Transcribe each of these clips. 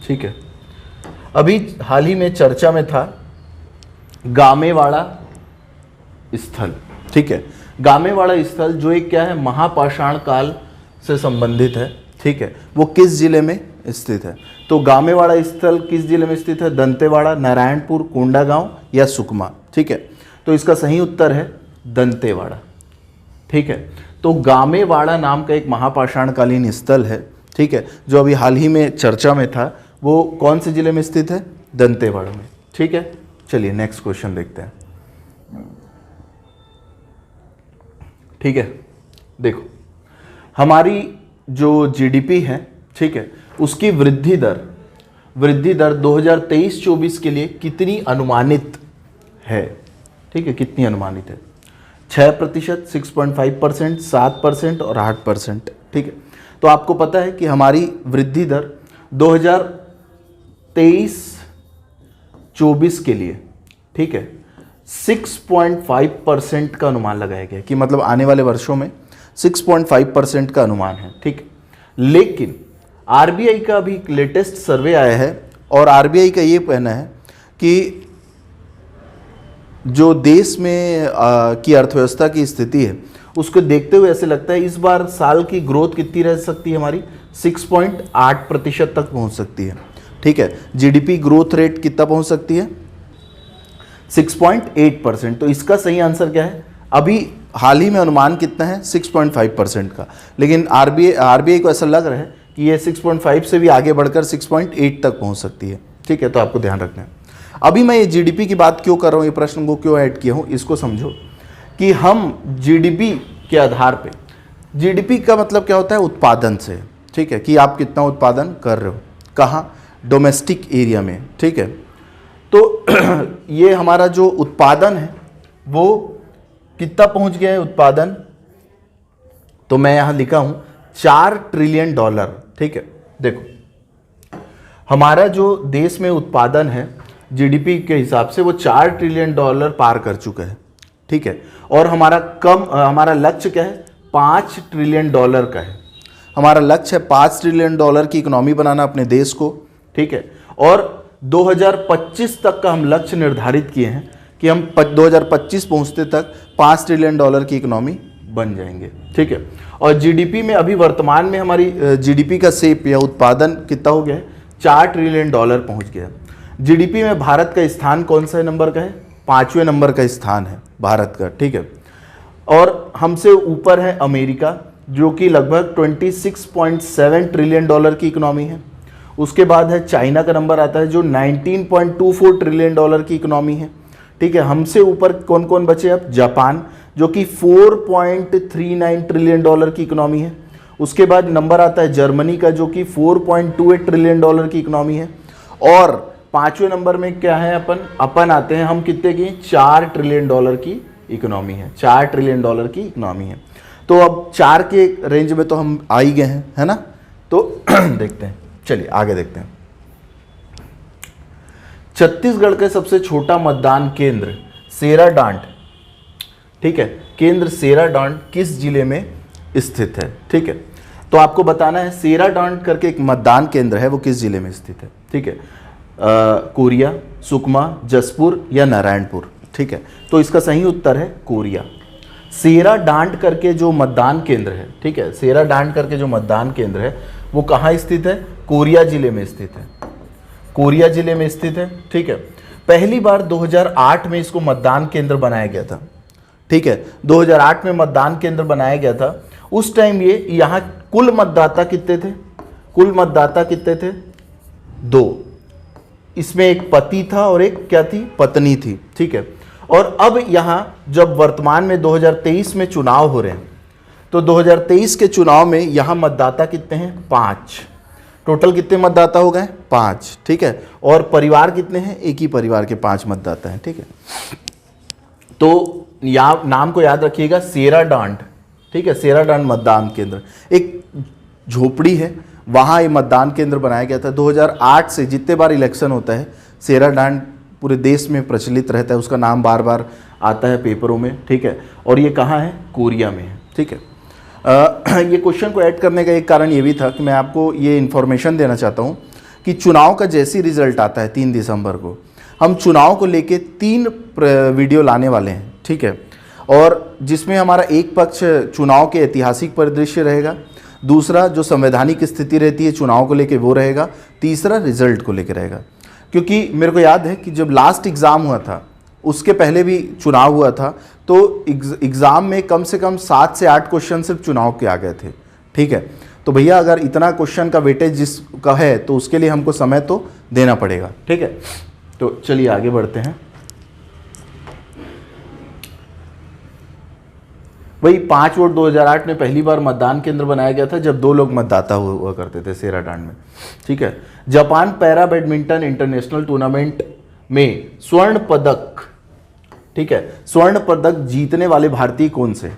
ठीक है। अभी हाल ही में चर्चा में था गामेवाड़ा स्थल, ठीक है। गामेवाड़ा स्थल जो एक क्या है, महापाषाण काल से संबंधित है, ठीक है। वो किस जिले में स्थित है? तो गामेवाड़ा स्थल किस जिले में स्थित है? दंतेवाड़ा, नारायणपुर, कोंडागांव या सुकमा, ठीक है। तो इसका सही उत्तर है दंतेवाड़ा, ठीक है। तो गामेवाड़ा नाम का एक महापाषाणकालीन स्थल है, ठीक है, जो अभी हाल ही में चर्चा में था। वो कौन से जिले में स्थित है? दंतेवाड़ा में, ठीक है। चलिए नेक्स्ट क्वेश्चन देखते हैं, ठीक है। देखो हमारी जो जीडीपी है, ठीक है, उसकी वृद्धि दर 2023-24 के लिए कितनी अनुमानित है? ठीक है, कितनी अनुमानित है? 6%, 6.5%, 7% और 8%, ठीक है। तो आपको पता है कि हमारी वृद्धि दर 2023-24 के लिए, ठीक है, 6.5% का अनुमान लगाया गया कि मतलब आने वाले वर्षों में 6.5% का अनुमान है, ठीक। लेकिन आरबीआई का अभी लेटेस्ट सर्वे आया है और आरबीआई का ये कहना है कि जो देश में की अर्थव्यवस्था की स्थिति है उसको देखते हुए ऐसे लगता है इस बार साल की ग्रोथ कितनी रह सकती है हमारी? 6.8% तक पहुंच सकती है, ठीक है। जीडीपी ग्रोथ रेट कितना पहुंच सकती है? 6.8%। तो इसका सही आंसर क्या है? अभी हाल ही में अनुमान कितना है? 6.5% का, लेकिन आरबीआई को ऐसा लग रहा है कि ये 6.5 से भी आगे बढ़कर 6.8 तक पहुंच सकती है, ठीक है। तो आपको ध्यान रखना है। अभी मैं ये जीडीपी की बात क्यों कर रहा हूँ, ये प्रश्न को क्यों ऐड किया हूँ, इसको समझो कि हम जीडीपी के आधार पे, जीडीपी का मतलब क्या होता है? उत्पादन से, ठीक है, कि आप कितना उत्पादन कर रहे हो, कहाँ? डोमेस्टिक एरिया में, ठीक है। तो ये हमारा जो उत्पादन है वो कितना पहुंच गया है उत्पादन? तो मैं यहां लिखा हूं $4 ट्रिलियन, ठीक है। देखो हमारा जो देश में उत्पादन है जीडीपी के हिसाब से वो $4 ट्रिलियन पार कर चुका है, ठीक है। और हमारा लक्ष्य क्या है? $5 ट्रिलियन का है। हमारा लक्ष्य है $5 ट्रिलियन की इकोनॉमी बनाना अपने देश को, ठीक है। और 2025 तक का हम लक्ष्य निर्धारित किए हैं कि हम 2025 पहुंचते तक $5 ट्रिलियन की इकोनॉमी बन जाएंगे, ठीक है। और जीडीपी में अभी वर्तमान में हमारी जीडीपी का शेप या उत्पादन कितना हो गया है? $4 ट्रिलियन पहुंच गया। जीडीपी में भारत का स्थान कौन सा नंबर का है? 5वें नंबर का स्थान है भारत का, ठीक है। और हमसे ऊपर है अमेरिका जो कि लगभग $26.7 ट्रिलियन की इकोनॉमी है। उसके बाद है चाइना का नंबर आता है जो 19.24 ट्रिलियन की इकोनॉमी है, ठीक है। हमसे ऊपर कौन कौन बचे? अब जापान जो कि 4.39 ट्रिलियन की इकोनॉमी है। उसके बाद नंबर आता है जर्मनी का जो कि 4.28 ट्रिलियन की इकोनॉमी है। और 5वें नंबर में क्या है? अपन आते हैं हम कितने की? $4 ट्रिलियन की इकोनॉमी है, $4 ट्रिलियन की इकोनॉमी है। तो अब 4 के रेंज में तो हम आ ही गए हैं, है ना। तो देखते हैं, चलिए आगे देखते हैं। छत्तीसगढ़ का सबसे छोटा मतदान केंद्र सेराडांड, ठीक है, केंद्र सेराडांड किस जिले में स्थित है? ठीक है, तो आपको बताना है सेराडांड करके एक मतदान केंद्र है वो किस जिले में स्थित है, ठीक है। कोरिया, सुकमा, जसपुर या नारायणपुर, ठीक है। तो इसका सही उत्तर है कोरिया। सेराडांड करके जो मतदान केंद्र है, ठीक है, सेराडांड करके जो मतदान केंद्र है वो कहाँ स्थित है? कोरिया जिले में स्थित है, कोरिया जिले में स्थित है, ठीक है। पहली बार 2008 में इसको मतदान केंद्र बनाया गया था, ठीक है। 2008 में मतदान केंद्र बनाया गया था। उस टाइम ये यहाँ कुल मतदाता कितने थे? कुल मतदाता कितने थे? 2। इसमें एक पति था और एक क्या थी? पत्नी थी, ठीक है। और अब यहाँ जब वर्तमान में 2023 में चुनाव हो रहे हैं तो 2023 के चुनाव में यहाँ मतदाता कितने हैं? 5। टोटल कितने मतदाता हो गए? 5, ठीक है। और परिवार कितने हैं? एक ही परिवार के 5 मतदाता हैं, ठीक है। तो यहाँ नाम को याद रखिएगा सेराडांड, ठीक है, सेराडांड मतदान केंद्र। एक झोपड़ी है वहाँ ये मतदान केंद्र बनाया गया था। 2008 से जितने बार इलेक्शन होता है सेराडांड पूरे देश में प्रचलित रहता है, उसका नाम बार बार आता है पेपरों में, ठीक है। और ये कहाँ है? कोरिया में है, ठीक है। ये क्वेश्चन को ऐड करने का एक कारण ये भी था कि मैं आपको ये इन्फॉर्मेशन देना चाहता हूँ कि चुनाव का जैसी रिजल्ट आता है 3 दिसंबर को, हम चुनाव को लेके 3 वीडियो लाने वाले हैं, ठीक है। और जिसमें हमारा एक पक्ष चुनाव के ऐतिहासिक परिदृश्य रहेगा, दूसरा जो संवैधानिक स्थिति रहती है चुनाव को लेके वो रहेगा, तीसरा रिजल्ट को लेके रहेगा। क्योंकि मेरे को याद है कि जब लास्ट एग्ज़ाम हुआ था उसके पहले भी चुनाव हुआ था, तो एग्ज़ाम में कम से कम 7 से 8 क्वेश्चन सिर्फ चुनाव के आ गए थे, ठीक है। तो भैया अगर इतना क्वेश्चन का वेटेज जिसका है तो उसके लिए हमको समय तो देना पड़ेगा, ठीक है। तो चलिए आगे बढ़ते हैं। वही 5 वोट 2008 में पहली बार मतदान केंद्र बनाया गया था जब 2 लोग मतदाता हुआ करते थे सेराडांड में, ठीक है। Japan para badminton international tournament में स्वर्ण पदक, ठीक है, स्वर्ण पदक जीतने वाले भारतीय कौन से?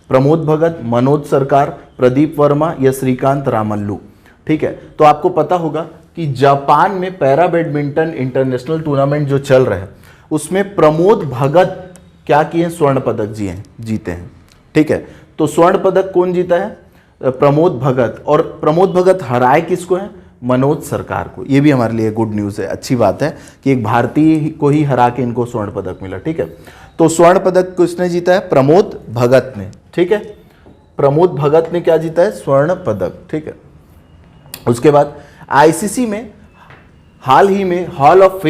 प्रमोद भगत, मनोज सरकार, प्रदीप वर्मा या श्रीकांत रामल्लू, ठीक है। तो आपको पता होगा कि जापान में पैरा बैडमिंटन इंटरनेशनल टूर्नामेंट जो चल रहा है उसमें प्रमोद भगत क्या किए? स्वर्ण पदक जीते हैं, ठीक है। तो स्वर्ण पदक कौन जीता है? प्रमोद भगत। और प्रमोद भगत हराए किसको है? मनोज सरकार को। ये भी हमारे लिए गुड न्यूज़ है, अच्छी बात है कि एक भारतीय को ही हरा के इनको स्वर्ण पदक मिला, ठीक है। तो स्वर्ण पदक किसने जीता है? प्रमोद भगत ने, ठीक है। प्रमोद भगत ने क्या जीता है? स्वर्ण पदक, ठीक है। उसके बाद आईसीसी में हाल ही में हॉल ऑफ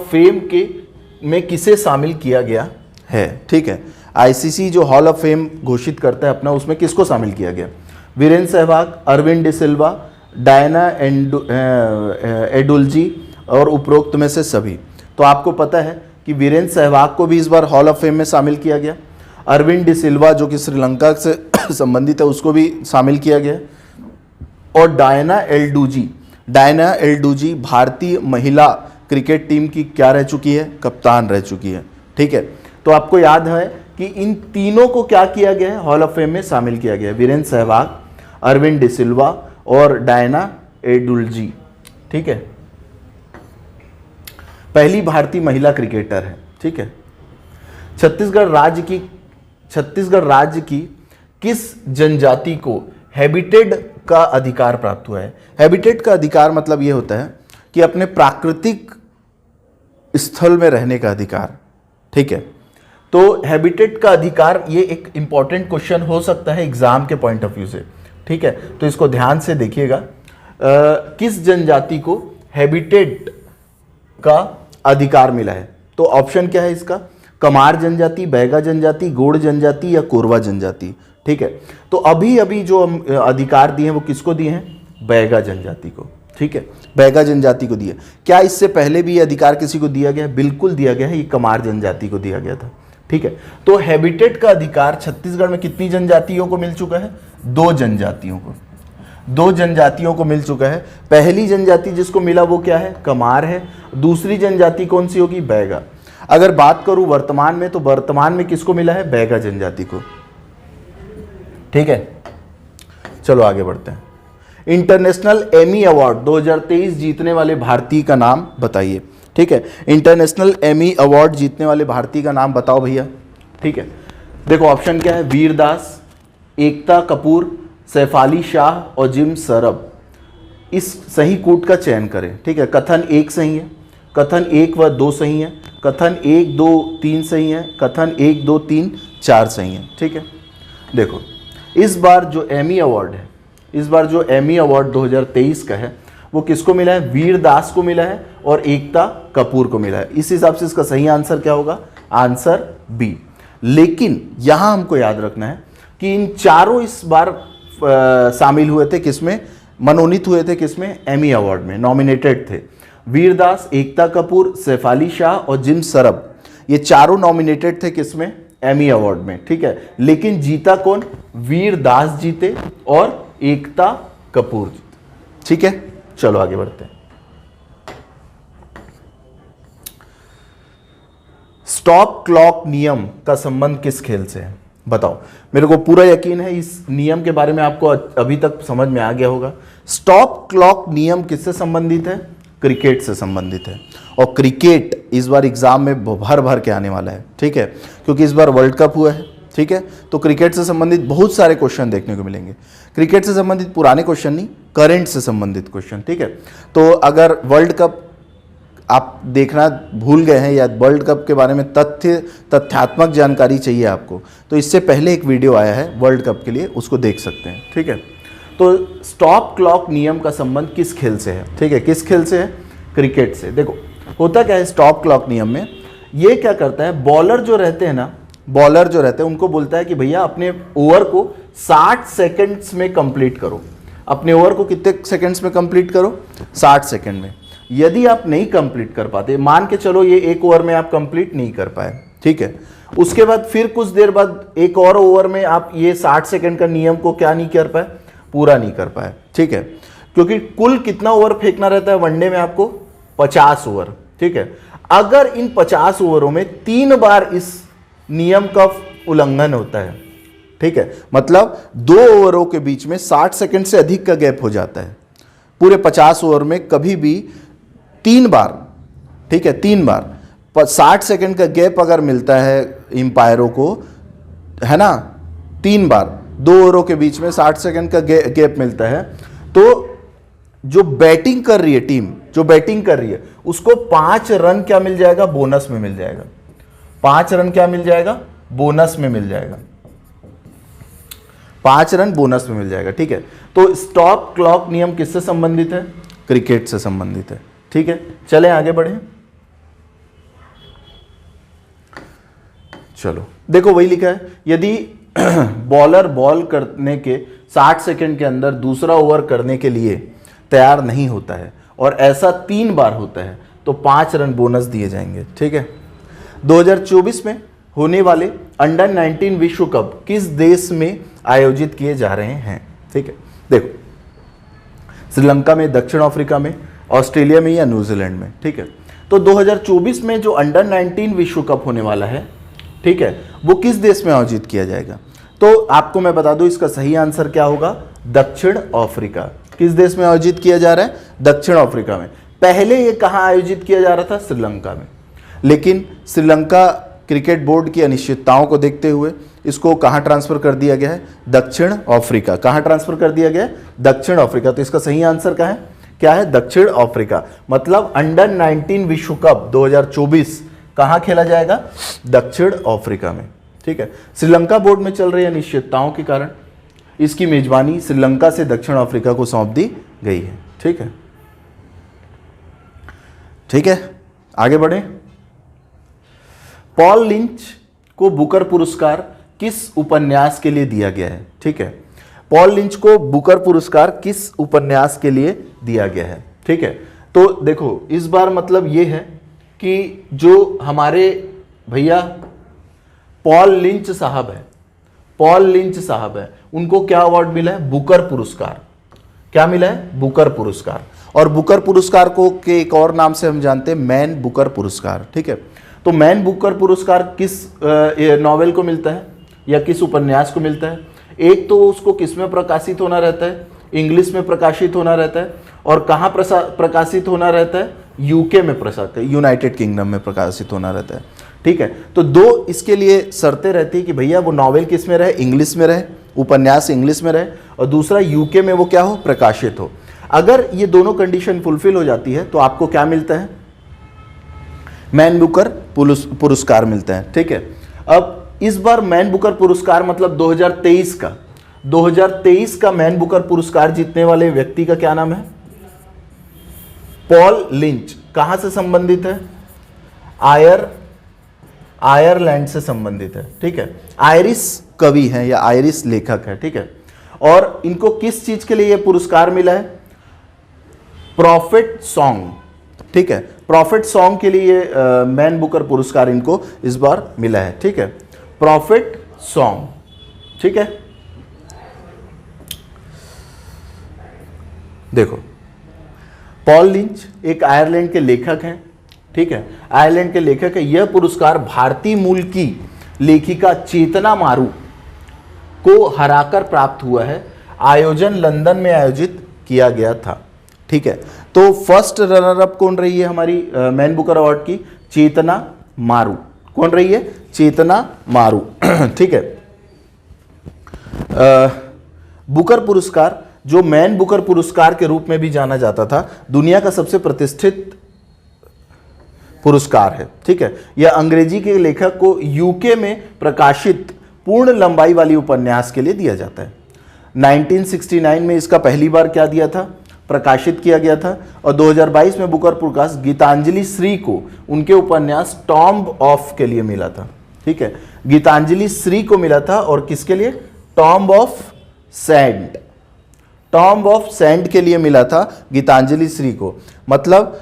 फेम के में किसे शामिल किया गया है, ठीक है। आईसीसी जो हॉल ऑफ फेम घोषित करता है अपना, उसमें किसको शामिल किया गया? वीरेंद्र सहवाग, अरविंद डिसिल्वा, डायना एडुल्जी और उपरोक्त में से सभी। तो आपको पता है कि वीरेंद्र सहवाग को भी इस बार हॉल ऑफ फेम में शामिल किया गया। अरविंद डिसिल्वा जो कि श्रीलंका से संबंधित है उसको भी शामिल किया गया। और डायना एल्डूजी भारतीय महिला क्रिकेट टीम की क्या रह चुकी है? कप्तान रह चुकी है, ठीक है। तो आपको याद है कि इन तीनों को क्या किया गया है? हॉल ऑफ फेम में शामिल किया गया है। वीरेंद्र सहवाग, अरविंद डिसिल्वा और डायना एडुल्जी, ठीक है। पहली भारतीय महिला क्रिकेटर है, ठीक है। छत्तीसगढ़ राज्य की किस जनजाति को हैबिटेट का अधिकार प्राप्त हुआ है? हैबिटेट का अधिकार मतलब ये होता है कि अपने प्राकृतिक स्थल में रहने का अधिकार, ठीक है। तो हैबिटेट का अधिकार ये एक इंपॉर्टेंट क्वेश्चन हो सकता है एग्जाम के पॉइंट ऑफ व्यू से, ठीक है। तो इसको ध्यान से देखिएगा। किस जनजाति को हैबिटेट का अधिकार मिला है? तो ऑप्शन क्या है इसका? कमार जनजाति, बैगा जनजाति, गोंड जनजाति या कोरवा जनजाति, ठीक है। तो अभी जो हम अधिकार दिए हैं वो किसको दिए हैं? बैगा जनजाति को, ठीक है। बैगा जनजाति को दिया। क्या इससे पहले भी ये अधिकार किसी को दिया गया? बिल्कुल दिया गया है, ये कमार जनजाति को दिया गया था, ठीक है। तो हैबिटेट का अधिकार छत्तीसगढ़ में कितनी जनजातियों को मिल चुका है? 2 जनजातियों को मिल चुका है। पहली जनजाति जिसको मिला वो क्या है? कमार है। दूसरी जनजाति कौन सी होगी? बैगा। अगर बात करूं वर्तमान में, तो वर्तमान में किसको मिला है? बैगा जनजाति को, ठीक है। चलो आगे बढ़ते हैं। इंटरनेशनल एमी अवार्ड 2023 जीतने वाले भारतीय का नाम बताइए, ठीक है। इंटरनेशनल एमी अवार्ड जीतने वाले भारतीय का नाम बताओ भैया, ठीक है। देखो ऑप्शन क्या है? वीर दास, एकता कपूर, सैफाली शाह और जिम सरब। इस सही कूट का चयन करें, ठीक है। कथन 1 सही है, कथन 1 व 2 सही है, कथन 1, 2, 3 सही है, कथन 1, 2, 3, 4 सही है, ठीक है। देखो इस बार जो एमी अवार्ड 2023 का है वो किसको मिला है? वीर दास को मिला है और एकता कपूर को मिला है। इस हिसाब से इसका सही आंसर क्या होगा? Answer B. लेकिन यहां हमको याद रखना है कि इन चारों इस बार शामिल हुए थे किसमें? मनोनीत हुए थे किसमें? एमी अवार्ड में नॉमिनेटेड थे। वीर दास, एकता कपूर, सैफाली शाह और जिम सरब, ये चारों नॉमिनेटेड थे किसमें? एमी अवार्ड में, ठीक है। लेकिन जीता कौन? वीर दास जीते और एकता कपूर जीते, ठीक है। चलो आगे बढ़ते हैं। स्टॉप क्लॉक नियम का संबंध किस खेल से है? बताओ। मेरे को पूरा यकीन है इस नियम के बारे में आपको अभी तक समझ में आ गया होगा। स्टॉप क्लॉक नियम किससे संबंधित है? क्रिकेट से संबंधित है। और क्रिकेट इस बार एग्जाम में भर भर के आने वाला है, ठीक है, क्योंकि इस बार वर्ल्ड कप हुआ है, ठीक है। तो क्रिकेट से संबंधित बहुत सारे क्वेश्चन देखने को मिलेंगे। क्रिकेट से संबंधित पुराने क्वेश्चन नहीं, करंट से संबंधित क्वेश्चन, ठीक है। तो अगर वर्ल्ड कप आप देखना भूल गए हैं या वर्ल्ड कप के बारे में तथ्यात्मक जानकारी चाहिए आपको, तो इससे पहले एक वीडियो आया है वर्ल्ड कप के लिए, उसको देख सकते हैं, ठीक है। तो स्टॉप क्लॉक नियम का संबंध किस खेल से है, ठीक है, किस खेल से है, क्रिकेट से। देखो होता क्या है स्टॉप क्लॉक नियम में, ये क्या करता है, बॉलर जो रहते हैं ना, बॉलर जो रहते हैं उनको बोलता है कि भैया अपने ओवर को 60 सेकंड्स में कंप्लीट करो। अपने ओवर को कितने सेकंड्स में कंप्लीट करो, 60 सेकंड में। यदि आप नहीं कंप्लीट कर पाते, मान के चलो ये एक ओवर में आप कंप्लीट नहीं कर पाए, ठीक है, उसके बाद फिर कुछ देर बाद एक और ओवर में आप ये 60 सेकंड का नियम को क्या नहीं कर पाए, पूरा नहीं कर पाए, ठीक है। क्योंकि कुल कितना ओवर फेंकना रहता है वनडे में आपको, 50 ओवर, ठीक है। अगर इन 50 ओवरों में 3 बार इस नियम का उल्लंघन होता है, ठीक है, मतलब 2 ओवरों के बीच में 60 सेकंड से अधिक का गैप हो जाता है, पूरे 50 ओवर में कभी भी 3 बार, ठीक है, 3 बार 60 सेकंड का गैप अगर मिलता है एम्पायरों को, है ना, 3 बार 2 ओवरों के बीच में 60 सेकंड का गैप मिलता है, तो जो बैटिंग कर रही है टीम, जो बैटिंग कर रही है उसको 5 रन क्या मिल जाएगा, बोनस में मिल जाएगा। 5 रन क्या मिल जाएगा, बोनस में मिल जाएगा, 5 रन बोनस में मिल जाएगा, ठीक है। तो स्टॉप क्लॉक नियम किससे संबंधित है, क्रिकेट से संबंधित है, ठीक है। चलें आगे बढ़े, चलो देखो वही लिखा है, यदि बॉलर बॉल करने के 60 सेकंड के अंदर दूसरा ओवर करने के लिए तैयार नहीं होता है और ऐसा 3 बार होता है तो 5 रन बोनस दिए जाएंगे, ठीक है। 2024 में होने वाले अंडर 19 विश्व कप किस देश में आयोजित किए जा रहे हैं, ठीक है। देखो श्रीलंका में, दक्षिण अफ्रीका में, ऑस्ट्रेलिया में या न्यूजीलैंड में, ठीक है। तो 2024 में जो अंडर 19 विश्व कप होने वाला है, ठीक है, वो किस देश में आयोजित किया जाएगा। तो आपको मैं बता दूं इसका सही आंसर क्या होगा, दक्षिण अफ्रीका। किस देश में आयोजित किया जा रहा है, दक्षिण अफ्रीका में। पहले ये कहां आयोजित किया जा रहा था, श्रीलंका में, लेकिन श्रीलंका क्रिकेट बोर्ड की अनिश्चितताओं को देखते हुए इसको कहां ट्रांसफर कर दिया गया है, दक्षिण अफ्रीका। कहां ट्रांसफर कर दिया गया है, दक्षिण अफ्रीका। तो इसका सही आंसर क्या है, दक्षिण अफ्रीका। मतलब अंडर 19 विश्व कप 2024 कहां खेला जाएगा, दक्षिण अफ्रीका में, ठीक है। श्रीलंका बोर्ड में चल रही अनिश्चितताओं के कारण इसकी मेजबानी श्रीलंका से दक्षिण अफ्रीका को सौंप दी गई है, ठीक है, ठीक है। आगे बढ़े, पॉल लिंच को बुकर पुरस्कार किस उपन्यास के लिए दिया गया है, ठीक है। पॉल लिंच को बुकर पुरस्कार किस उपन्यास के लिए दिया गया है, ठीक है। तो देखो इस बार मतलब ये है कि जो हमारे भैया पॉल लिंच साहब है, पॉल लिंच साहब है, उनको क्या अवार्ड मिला है, बुकर पुरस्कार। क्या मिला है, बुकर पुरस्कार। और बुकर पुरस्कार को के एक और नाम से हम जानते हैं मैन बुकर पुरस्कार, ठीक है। तो मैन बुकर पुरस्कार किस नॉवेल को मिलता है या किस उपन्यास को मिलता है। एक तो उसको किस में प्रकाशित होना रहता है, इंग्लिश में प्रकाशित होना रहता है, और कहाँ प्रकाशित होना रहता है, यूके में प्रकाशित, यूनाइटेड किंगडम में प्रकाशित होना रहता है, ठीक है। तो 2 इसके लिए शर्तें रहती है कि भैया वो नॉवेल किस में रहे, इंग्लिश में रहे, उपन्यास इंग्लिश में रहे, और दूसरा यूके में वो क्या हो, प्रकाशित हो। अगर ये दोनों कंडीशन फुलफिल हो जाती है तो आपको क्या मिलता है, मैन बुकर पुरस्कार मिलता है, ठीक है। अब इस बार मैन बुकर पुरस्कार मतलब 2023 का मैन बुकर पुरस्कार जीतने वाले व्यक्ति का क्या नाम है, पॉल लिंच। कहां से संबंधित है, आयरलैंड से संबंधित है, ठीक है। आयरिश कवि हैं या आयरिश लेखक है, ठीक है। और इनको किस चीज के लिए यह पुरस्कार मिला है, प्रॉफिट सॉन्ग, ठीक है। प्रॉफिट सॉन्ग के लिए मैन बुकर पुरस्कार इनको इस बार मिला है, ठीक है, प्रॉफिट सॉन्ग, ठीक है। देखो पॉल लिंच एक आयरलैंड के लेखक हैं, ठीक है, आयरलैंड के लेखक है। यह पुरस्कार भारतीय मूल की लेखिका चेतना मारू को हराकर प्राप्त हुआ है। आयोजन लंदन में आयोजित किया गया था, ठीक है। तो फर्स्ट रनर अप कौन रही है हमारी मैन बुकर अवार्ड की, चेतना मारू। कौन रही है, चेतना मारू, ठीक है। बुकर पुरस्कार, जो मैन बुकर पुरस्कार के रूप में भी जाना जाता था, दुनिया का सबसे प्रतिष्ठित पुरस्कार है। ठीक है, यह अंग्रेजी के लेखक को यूके में प्रकाशित पूर्ण लंबाई वाली उपन्यास के लिए दिया जाता है। 1969 में इसका पहली बार क्या दिया था, प्रकाशित किया गया था। और 2022 में बुकर पुरस्कार गीतांजलि श्री को उनके उपन्यास टॉम्ब ऑफ के लिए मिला था। ठीक है, गीतांजलि श्री को मिला था, और किसके लिए, tomb of sand, tomb of sand के लिए मिला था गीतांजलि श्री को। मतलब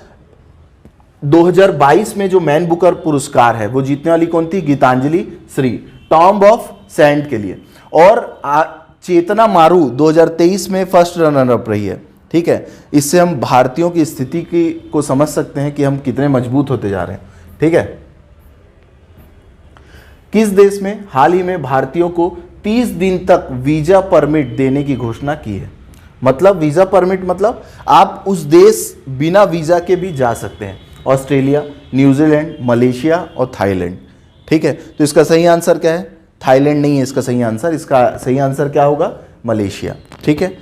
2022 में जो मैन बुकर पुरस्कार है वो जीतने वाली कौन थी, Geetanjali Shree, tomb of sand के लिए। और चेतना मारू 2023 में फर्स्ट रनर अप रही है। ठीक है, इससे हम भारतीयों की स्थिति को समझ सकते हैं कि हम कितने मजबूत होते जा रहे हैं। ठीक है, किस देश में हाल ही में भारतीयों को 30 दिन तक वीजा परमिट देने की घोषणा की है? मतलब वीजा परमिट मतलब आप उस देश बिना वीजा के भी जा सकते हैं, ऑस्ट्रेलिया, न्यूजीलैंड, मलेशिया और थाईलैंड। ठीक है, तो इसका सही आंसर क्या है, थाईलैंड नहीं है इसका सही आंसर, इसका सही आंसर क्या होगा, मलेशिया। ठीक है,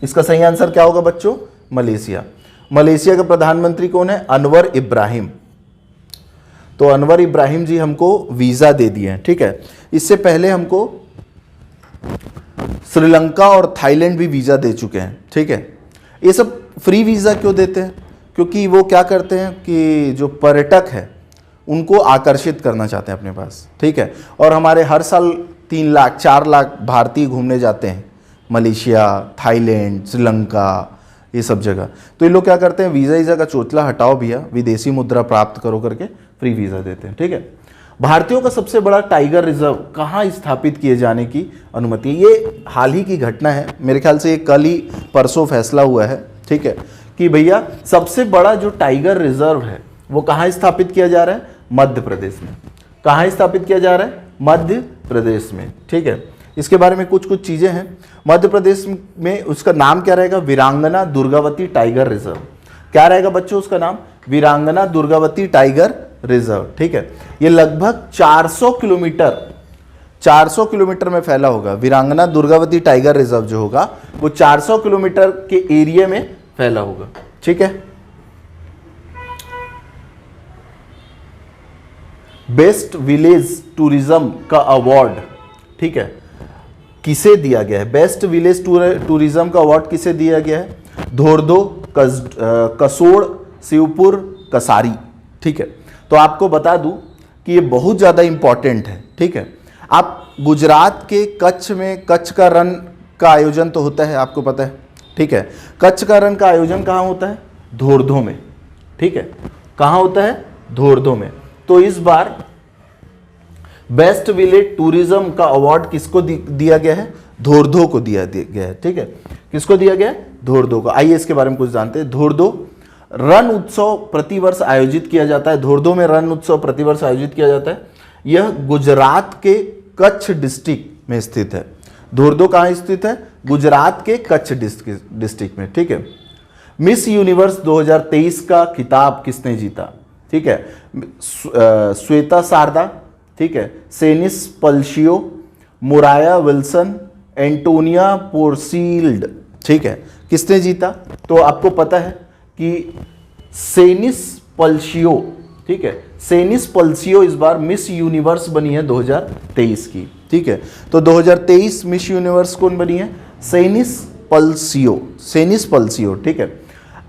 इसका सही आंसर क्या होगा बच्चों, मलेशिया। मलेशिया के प्रधानमंत्री कौन है, अनवर इब्राहिम। तो अनवर इब्राहिम जी हमको वीजा दे दिए हैं। ठीक है, इससे पहले हमको श्रीलंका और थाईलैंड भी वीजा दे चुके हैं। ठीक है, ये सब फ्री वीजा क्यों देते हैं, क्योंकि वो क्या करते हैं कि जो पर्यटक है उनको आकर्षित करना चाहते हैं अपने पास। ठीक है, और हमारे हर साल 3 लाख 4 लाख भारतीय घूमने जाते हैं मलेशिया, थाईलैंड, श्रीलंका, ये सब जगह। तो ये लोग क्या करते हैं, वीज़ा का चोचला हटाओ भैया, विदेशी मुद्रा प्राप्त करो करके फ्री वीज़ा देते हैं। ठीक है, भारतीयों का सबसे बड़ा टाइगर रिजर्व कहाँ स्थापित किए जाने की अनुमति है? ये हाल ही की घटना है, मेरे ख्याल से ये कल ही परसों फैसला हुआ है। ठीक है, कि भैया सबसे बड़ा जो टाइगर रिजर्व है वो कहाँ स्थापित किया जा रहा है, मध्य प्रदेश में। कहाँ स्थापित किया जा रहा है, मध्य प्रदेश में। ठीक है, इसके बारे में कुछ चीज़ें हैं। मध्य प्रदेश में उसका नाम क्या रहेगा, वीरांगना दुर्गावती टाइगर रिजर्व। क्या रहेगा बच्चों उसका नाम, वीरांगना दुर्गावती टाइगर रिजर्व। ठीक है, ये लगभग 400 किलोमीटर में फैला होगा। वीरांगना दुर्गावती टाइगर रिजर्व जो होगा वो 400 किलोमीटर के एरिया में फैला होगा। ठीक है, बेस्ट विलेज टूरिज्म का अवार्ड, ठीक है, किसे दिया गया है? बेस्ट विलेज टूरिज्म का अवार्ड किसे दिया गया है? धोर्दो, कसोड़, शिवपुर, कसारी। ठीक है, तो आपको बता दूं कि ये बहुत ज़्यादा इंपॉर्टेंट है। ठीक है, आप गुजरात के कच्छ में कच्छ का रण का आयोजन तो होता है, आपको पता है। ठीक है, कच्छ का रण का आयोजन कहाँ होता है, धोर्दो में। ठीक है, कहाँ होता है, धोर्दो में। तो इस बार बेस्ट विलेज टूरिज्म का अवार्ड किसको दिया गया है, धोर्दो को दिया गया है। ठीक है, किसको दिया गया है, धोर्दो को। आइए इसके बारे में कुछ जानते हैं। धोर्दो रण उत्सव प्रतिवर्ष आयोजित किया जाता है। धोर्दो में रण उत्सव प्रतिवर्ष आयोजित किया जाता है। यह गुजरात के कच्छ डिस्ट्रिक्ट में स्थित है। धोर्दो कहाँ स्थित है, गुजरात के कच्छ डिस्ट्रिक्ट में। ठीक है, मिस यूनिवर्स 2023 का खिताब किसने जीता? ठीक है, श्वेता शारदा, ठीक है, सेनिस पल्शियो, मुराया विल्सन, एंटोनिया पोर्सील्ड। ठीक है, किसने जीता? तो आपको पता है कि सेनिस पल्शियो, ठीक है, सेनिस पल्शियो इस बार मिस यूनिवर्स बनी है 2023 की। ठीक है, तो 2023 मिस यूनिवर्स कौन बनी है, सेनिस पल्शियो, सेनिस पल्शियो। ठीक है,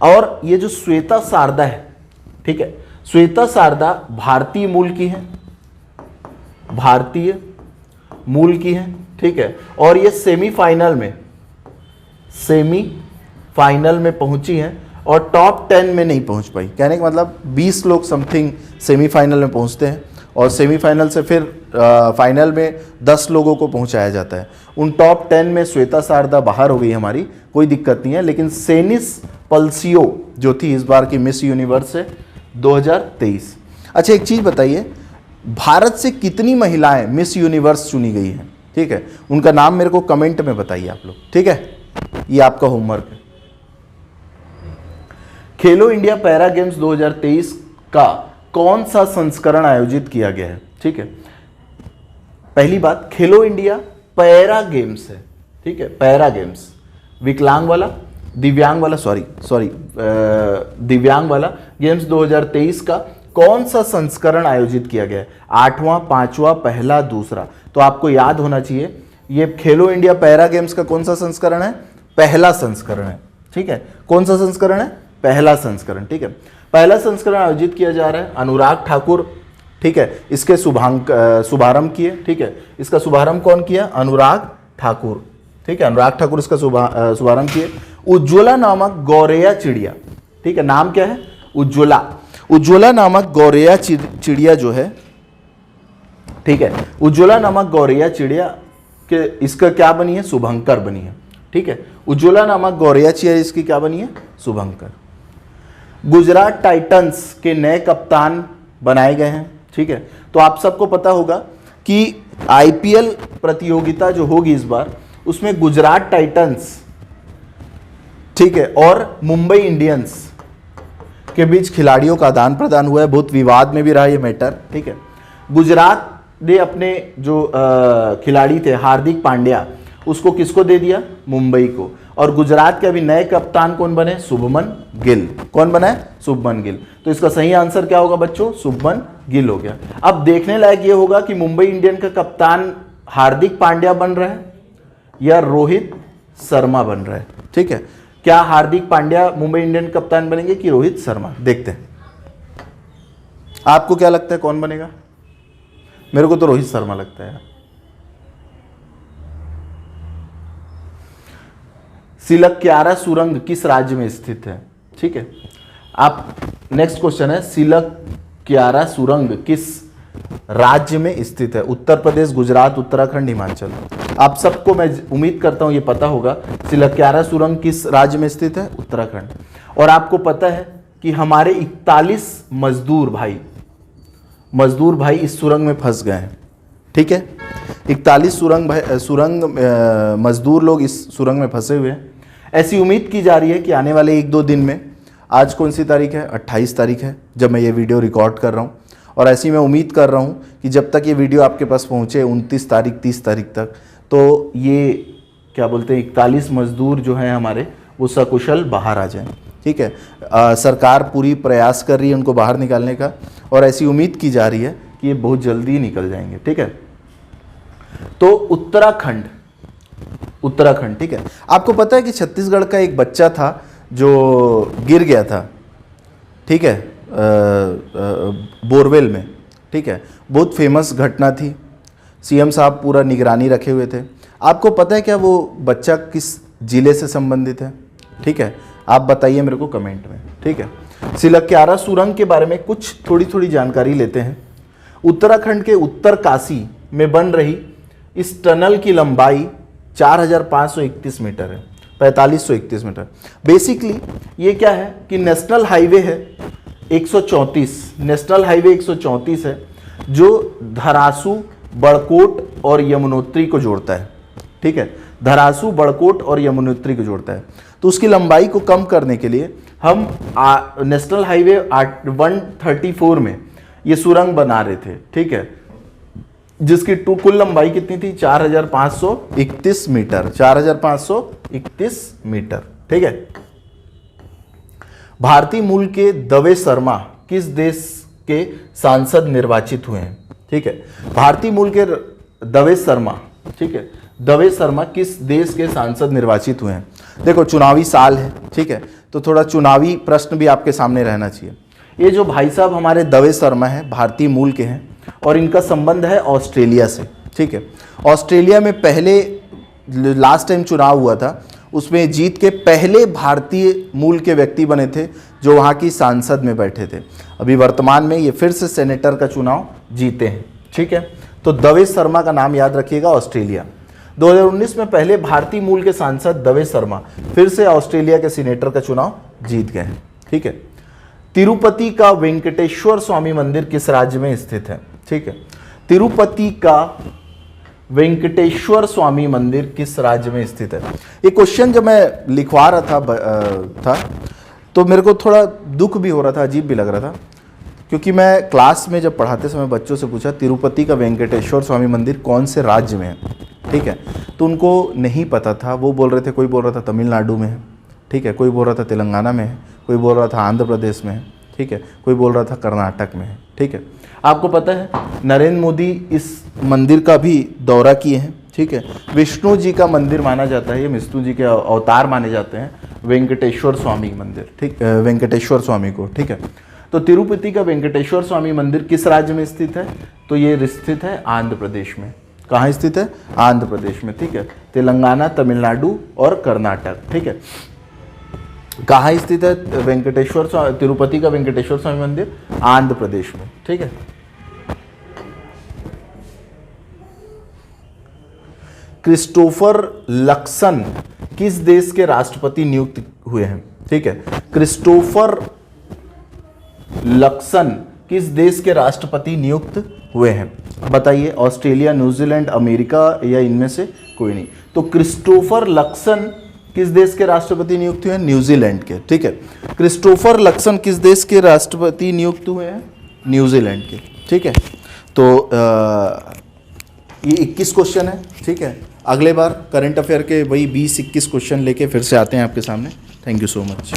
और ये जो श्वेता शारदा है, ठीक है, श्वेता शारदा भारतीय मूल की है, भारतीय मूल की है। ठीक है, और ये सेमीफाइनल में पहुंची है और टॉप 10 में नहीं पहुंच पाई। कहने का मतलब 20 लोग समथिंग सेमीफाइनल में पहुंचते हैं और सेमीफाइनल से फिर फाइनल में 10 लोगों को पहुंचाया जाता है। उन टॉप 10 में श्वेता शारदा बाहर हो गई हमारी, कोई दिक्कत नहीं है। लेकिन सेनिस पल्शियो जो थी इस बार की मिस यूनिवर्स है 2023। अच्छा, एक चीज़ बताइए, भारत से कितनी महिलाएं मिस यूनिवर्स चुनी गई हैं? ठीक है, उनका नाम मेरे को कमेंट में बताइए आप लोग। ठीक है, ये आपका होमवर्क है। खेलो इंडिया पैरा गेम्स 2023 का कौन सा संस्करण आयोजित किया गया है? ठीक है, पहली बात, खेलो इंडिया पैरा गेम्स है, ठीक है, पैरा गेम्स, विकलांग वाला, दिव्यांग वाला, दिव्यांग वाला गेम्स 2023 का कौन सा संस्करण आयोजित किया गया है? 8वां, 5वां, पहला, दूसरा? तो आपको याद होना चाहिए ये खेलो इंडिया पैरा गेम्स का कौन सा संस्करण है? पहला संस्करण है, ठीक है। कौन सा संस्करण है? पहला संस्करण, ठीक है। पहला संस्करण आयोजित किया जा रहा है, अनुराग ठाकुर, ठीक है, इसके शुभारंभ किए, ठीक है। इसका शुभारंभ कौन किया? अनुराग ठाकुर, ठीक है, अनुराग ठाकुर इसका शुभारंभ किए। उज्ज्वला नामक गौरैया चिड़िया, ठीक है, नाम क्या है? उज्ज्वला। उज्ज्वला नामक गौरैया चिड़िया जो है, ठीक है, उज्ज्वला नामक गौरैया चिड़िया के इसका क्या बनी है? शुभंकर बनी है, ठीक है। उज्ज्वला नामक गौरैया चिड़िया इसकी क्या बनी है? शुभंकर। गुजरात टाइटंस के नए कप्तान बनाए गए हैं, ठीक है। तो आप सबको पता होगा कि आईपीएल प्रतियोगिता जो होगी इस बार, उसमें गुजरात टाइटंस, ठीक है, और मुंबई इंडियंस के बीच खिलाड़ियों का आदान प्रदान हुआ है। बहुत विवाद में भी रहा ये मैटर, ठीक है। गुजरात ने अपने जो खिलाड़ी थे हार्दिक पांड्या, उसको किसको दे दिया? मुंबई को। और गुजरात के अभी नए कप्तान कौन बने? शुभमन गिल। कौन बना है? शुभमन गिल। तो इसका सही आंसर क्या होगा बच्चों? शुभमन गिल हो गया। अब देखने लायक ये होगा कि मुंबई इंडियन का कप्तान हार्दिक पांड्या बन रहा है या रोहित शर्मा बन रहा है, ठीक है। क्या हार्दिक पांड्या मुंबई इंडियन कप्तान बनेंगे कि रोहित शर्मा? देखते हैं, आपको क्या लगता है कौन बनेगा? मेरे को तो रोहित शर्मा लगता है। सिलक्यारा सुरंग किस राज्य में स्थित है? ठीक है, आप नेक्स्ट क्वेश्चन है, सिलक्यारा सुरंग किस राज्य में स्थित है? उत्तर प्रदेश, गुजरात, उत्तराखंड, हिमाचल। आप सबको मैं उम्मीद करता हूं ये पता होगा सिलक्यारा सुरंग किस राज्य में स्थित है? उत्तराखंड। और आपको पता है कि हमारे 41 मजदूर भाई इस सुरंग में फंस गए हैं, ठीक है। 41 सुरंग मजदूर लोग इस सुरंग में फंसे हुए हैं। ऐसी उम्मीद की जा रही है कि आने वाले 1-2 दिन में, आज कौन सी तारीख है? 28 तारीख है जब मैं ये वीडियो रिकॉर्ड कर रहा हूँ, और ऐसी मैं उम्मीद कर रहा हूँ कि जब तक ये वीडियो आपके पास पहुँचे 29 तारीख 30 तारीख तक, तो ये क्या बोलते हैं 41 मजदूर जो हैं हमारे, वो सकुशल बाहर आ जाएं, ठीक है। सरकार पूरी प्रयास कर रही है उनको बाहर निकालने का, और ऐसी उम्मीद की जा रही है कि ये बहुत जल्दी निकल जाएंगे, ठीक है। तो उत्तराखंड, ठीक है। आपको पता है कि छत्तीसगढ़ का एक बच्चा था जो गिर गया था, ठीक है, बोरवेल में, ठीक है। बहुत फेमस घटना थी, सीएम साहब पूरा निगरानी रखे हुए थे। आपको पता है क्या वो बच्चा किस जिले से संबंधित है? ठीक है, आप बताइए मेरे को कमेंट में, ठीक है। सिलक्यारा सुरंग के बारे में कुछ थोड़ी जानकारी लेते हैं। उत्तराखंड के उत्तरकाशी में बन रही इस टनल की लंबाई 4531 मीटर है, 4531 मीटर। बेसिकली ये क्या है कि नेशनल हाईवे है 134, नेशनल हाईवे 134 है जो धरासू, बड़कोट और यमुनोत्री को जोड़ता है, ठीक है। धरासू, बड़कोट और यमुनोत्री को जोड़ता है। तो उसकी लंबाई को कम करने के लिए हम नेशनल हाईवे 134 में ये सुरंग बना रहे थे, ठीक है, जिसकी कुल लंबाई कितनी थी? 4531 मीटर, 4531 मीटर, ठीक है। भारतीय मूल के दवे शर्मा किस देश के सांसद निर्वाचित हुए हैं? ठीक है, भारतीय मूल के दवे शर्मा, ठीक है, दवे शर्मा किस देश के सांसद निर्वाचित हुए हैं? देखो चुनावी साल है, ठीक है, तो थोड़ा चुनावी प्रश्न भी आपके सामने रहना चाहिए। ये जो भाई साहब हमारे दवे शर्मा हैं, भारतीय मूल के हैं, और इनका संबंध है ऑस्ट्रेलिया से, ठीक है। ऑस्ट्रेलिया में पहले लास्ट टाइम चुनाव हुआ था, उसमें जीत के पहले भारतीय मूल के व्यक्ति बने थे जो वहाँ की सांसद में बैठे थे। अभी वर्तमान में ये फिर से सेनेटर का चुनाव जीते हैं, ठीक है। तो दवे शर्मा का नाम याद रखिएगा, ऑस्ट्रेलिया। 2019 में पहले भारतीय मूल के सांसद दवे शर्मा फिर से ऑस्ट्रेलिया के सीनेटर का चुनाव जीत गए हैं, ठीक है। तिरुपति का वेंकटेश्वर स्वामी मंदिर किस राज्य में स्थित है? ठीक है, तिरुपति का वेंकटेश्वर स्वामी मंदिर किस राज्य में स्थित है? ये क्वेश्चन जब मैं लिखवा रहा था तो मेरे को थोड़ा दुख भी हो रहा था, अजीब भी लग रहा था, क्योंकि मैं क्लास में जब पढ़ाते समय बच्चों से पूछा तिरुपति का वेंकटेश्वर स्वामी मंदिर कौन से राज्य में है, ठीक है। तो उनको नहीं पता था, वो बोल रहे थे, कोई बोल रहा था तमिलनाडु में है, ठीक है, कोई बोल रहा था तेलंगाना में है, कोई बोल रहा था आंध्र प्रदेश में है, ठीक है, कोई बोल रहा था कर्नाटक में है, ठीक है। आपको पता है नरेंद्र मोदी इस मंदिर का भी दौरा किए हैं, ठीक है। विष्णु जी का मंदिर माना जाता है, ये विष्णु जी के अवतार माने जाते हैं, वेंकटेश्वर स्वामी मंदिर, ठीक, वेंकटेश्वर स्वामी को, ठीक है। तो तिरुपति का वेंकटेश्वर स्वामी मंदिर किस राज्य में स्थित है? तो ये स्थित है आंध्र प्रदेश में। कहाँ स्थित है? आंध्र प्रदेश में, ठीक है। तेलंगाना, तमिलनाडु और कर्नाटक, ठीक है। कहाँ स्थित है तिरुपति का वेंकटेश्वर स्वामी मंदिर? आंध्र प्रदेश में, ठीक है। क्रिस्टोफर लक्सन किस देश के राष्ट्रपति नियुक्त हुए हैं? ठीक है, क्रिस्टोफर लक्सन किस देश के राष्ट्रपति नियुक्त हुए हैं? बताइए, ऑस्ट्रेलिया, न्यूजीलैंड, अमेरिका या इनमें से कोई नहीं। तो क्रिस्टोफर लक्सन किस देश के राष्ट्रपति नियुक्त हुए हैं? न्यूजीलैंड के, ठीक है। क्रिस्टोफर लक्सन किस देश के राष्ट्रपति नियुक्त हुए हैं? न्यूजीलैंड के, ठीक है। तो ये 21 क्वेश्चन है, ठीक है। अगले बार करंट अफेयर के वही 20-21 क्वेश्चन लेके फिर से आते हैं आपके सामने। Thank you so much.